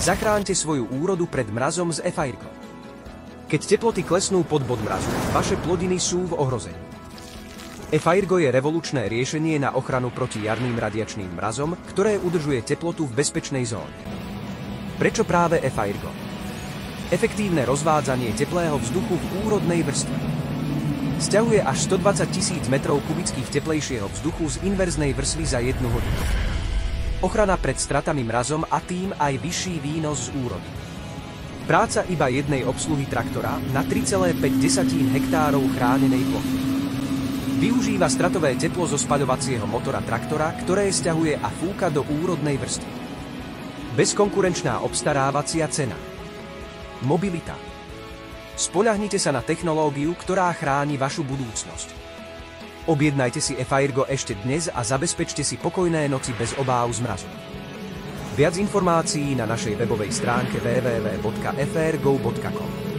Zachráňte svoju úrodu pred mrazom z e-Fireco. Keď teploty klesnú pod bod mrazu, vaše plodiny sú v ohrození. e-Fireco je revolučné riešenie na ochranu proti jarným radiačným mrazom, ktoré udržuje teplotu v bezpečnej zóne. Prečo práve e-Fireco? Efektívne rozvádzanie teplého vzduchu v úrodnej vrstve. Sťahuje až 120 000 m3 teplejšieho vzduchu z inverznej vrstvy za 1 hodinu. Ochrana pred stratami mrazom a tým aj vyšší výnos z úrody. Práca iba jednej obsluhy traktora na 3,5 hektárov chránenej plochy. Využíva stratové teplo zo spaľovacieho motora traktora, ktoré sťahuje a fúka do úrodnej vrstvy. Bezkonkurenčná obstarávacia cena. Mobilita. Spoľahnite sa na technológiu, ktorá chráni vašu budúcnosť. Objednajte si e-Fireco ešte dnes a zabezpečte si pokojné noci bez obáv z mrazu. Viac informácií na našej webovej stránke www.efirgo.com.